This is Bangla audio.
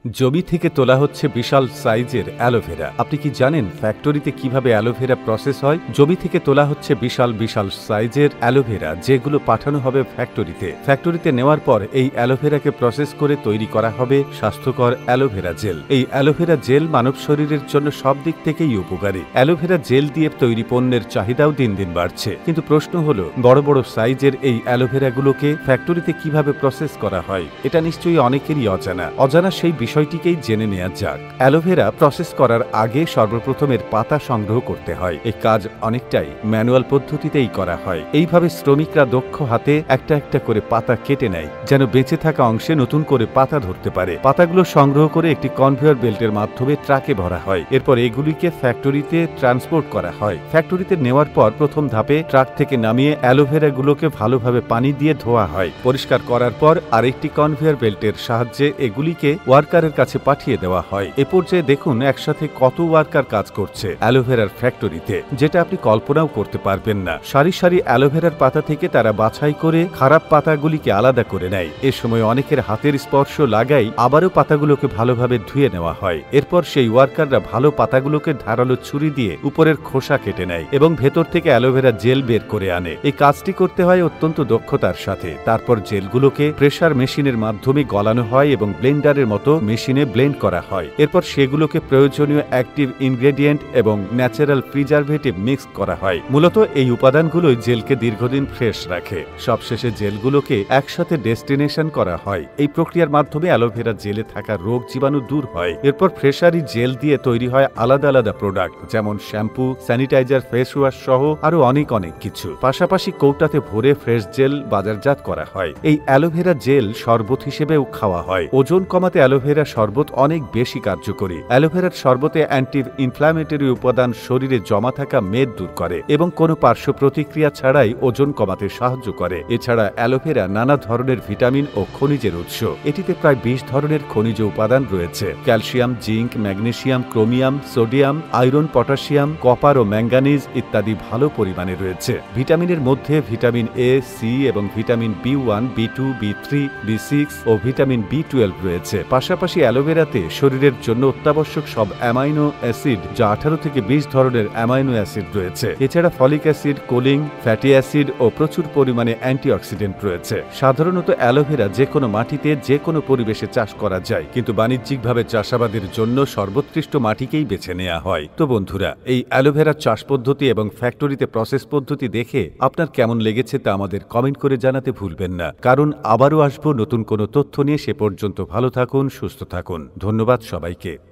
জমি থেকে তোলা হচ্ছে বিশাল সাইজের অ্যালোভেরা। আপনি কি জানেন ফ্যাক্টরিতে কিভাবে অ্যালোভেরা প্রসেস হয়? জমি থেকে তোলা হচ্ছে বিশাল বিশাল সাইজের অ্যালোভেরা, যেগুলো পাঠানো হবে ফ্যাক্টরিতে। ফ্যাক্টরিতে নেওয়ার পর এই অ্যালোভেরাকে প্রসেস করে তৈরি করা হবে স্বাস্থ্যকর অ্যালোভেরা জেল। এই অ্যালোভেরা জেল মানব শরীরের জন্য সব দিক থেকেই উপকারী। অ্যালোভেরা জেল দিয়ে তৈরি পণ্যের চাহিদাও দিন দিন বাড়ছে। কিন্তু প্রশ্ন হলো, বড় বড় সাইজের এই অ্যালোভেরাগুলোকে ফ্যাক্টরিতে কিভাবে প্রসেস করা হয়? এটা নিশ্চয়ই অনেকেরই অজানা সেই বিষয়টিকেই জেনে নেওয়া যাক। অ্যালোভেরা প্রসেস করার আগে সর্বপ্রথম এর পাতা সংগ্রহ করতে হয়। এই কাজ অনেকটাই ম্যানুয়াল পদ্ধতিতেই করা হয়। এইভাবে শ্রমিকরা দক্ষ হাতে একটা একটা করে পাতা কেটে নেয়, যেন বেঁচে থাকা অংশে নতুন করে পাতা ধরতে পারে। পাতাগুলো সংগ্রহ করে একটি কনভেয়র বেল্টের মাধ্যমে ট্রাকে ভরা হয়। এরপর এগুলিকে ফ্যাক্টরিতে ট্রান্সপোর্ট করা হয়। ফ্যাক্টরিতে নেওয়ার পর প্রথম ধাপে ট্রাক থেকে নামিয়ে অ্যালোভেরাগুলোকে ভালোভাবে পানি দিয়ে ধোয়া হয়। পরিষ্কার করার পর আরেকটি কনভেয়র বেল্টের সাহায্যে এগুলিকে ওয়ার্কারের কাছে পাঠিয়ে দেওয়া হয়। এ পর্যায়ে দেখুন একসাথে কত ওয়ার্কার কাজ করছে অ্যালোভেরার ফ্যাক্টরিতে, যেটা আপনি কল্পনাও করতে পারবেন না। সারি সারি অ্যালোভেরার পাতা থেকে তারা বাছাই করে খারাপ পাতাগুলিকে আলাদা করে নেয়। এ সময় অনেকের হাতের স্পর্শ লাগাই আবারও পাতাগুলোকে ভালোভাবে ধুয়ে নেওয়া হয়। এরপর সেই ওয়ার্কাররা ভালো পাতাগুলোকে ধারালো ছুরি দিয়ে উপরের খোসা কেটে নেয় এবং ভেতর থেকে অ্যালোভেরা জেল বের করে আনে। এই কাজটি করতে হয় অত্যন্ত দক্ষতার সাথে। তারপর জেলগুলোকে প্রেসার মেশিনের মাধ্যমে গলানো হয় এবং ব্লেন্ডারের মতো মেশিনে ব্লেন্ড করা হয়। এরপর সেগুলোকে প্রয়োজনীয় অ্যাক্টিভ ইনগ্রেডিয়েন্ট এবং ন্যাচারাল প্রিজারভেটিভ মিক্স করা হয়। মূলত এই উপাদানগুলোই জেলকে দীর্ঘদিন ফ্রেশ রাখে। সবশেষে জেলগুলোকে একসাথে ডেস্টিনেশন করা হয়। এই প্রক্রিয়ার মাধ্যমে অ্যালোভেরা জেলে থাকা রোগ জীবাণু দূর হয়। এরপর ফ্রেশারি জেল দিয়ে তৈরি হয় আলাদা আলাদা প্রোডাক্ট, যেমন শ্যাম্পু, স্যানিটাইজার, ফেস ওয়াশ সহ আরো অনেক কিছু। পাশাপাশি কৌটাতে ভরে ফ্রেশ জেল বাজারজাত করা হয়। এই অ্যালোভেরা জেল শরবত হিসেবেও খাওয়া হয়। ওজন কমাতে অ্যালোভেরা শরবত অনেক বেশি কার্যকরী। অ্যালোভেরার শরবতে অ্যান্টি ইনফ্ল্যামেটরি উপাদান শরীরে জমা থাকা মেদ দূর করে এবং কোনো পার্শ্ব প্রতিক্রিয়া ছাড়াই ওজন কমাতে সাহায্য করে। এছাড়া অ্যালোভেরা নানা ধরনের ভিটামিন ও খনিজের উৎস। এটিতে প্রায় 20 ধরনের খনিজ উপাদান রয়েছে। Calcium, zinc, magnesium, chromium, sodium, iron, potassium, copper ও ম্যাঙ্গানিজ ইত্যাদি ভালো পরিমাণে রয়েছে। ভিটামিনের মধ্যে ভিটামিন এ, সি এবং vitamin B1, B2, B3, B6 ও ভিটামিন B12 রয়েছে। পাশাপাশি অ্যালোভেরাতে শরীরের জন্য অত্যাবশ্যক সব অ্যামাইনো অ্যাসিড, যা 18 থেকে 20 ধরনের অ্যামাইনো অ্যাসিড রয়েছে। এছাড়া folic acid, choline, fatty acid ও প্রচুর পরিমাণে অ্যান্টিঅক্সিডেন্ট রয়েছে। সাধারণত অ্যালোভেরা যে কোনো মাটিতে যে কোনো পরিবেশে চাষ করা যায়, কিন্তু বাণিজ্যিকভাবে চাষাবাদের জন্য সর্বোৎকৃষ্ট মাটিকেই বেছে নেওয়া হয়। তো বন্ধুরা, এই অ্যালোভেরার চাষ পদ্ধতি এবং ফ্যাক্টরিতে প্রসেস পদ্ধতি দেখে আপনার কেমন লেগেছে তা আমাদের কমেন্ট করে জানাতে ভুলবেন না। কারণ আবারও আসবো নতুন কোনো তথ্য নিয়ে। সে পর্যন্ত ভালো থাকুন, সুস্থ থাকুন। ধন্যবাদ সবাইকে।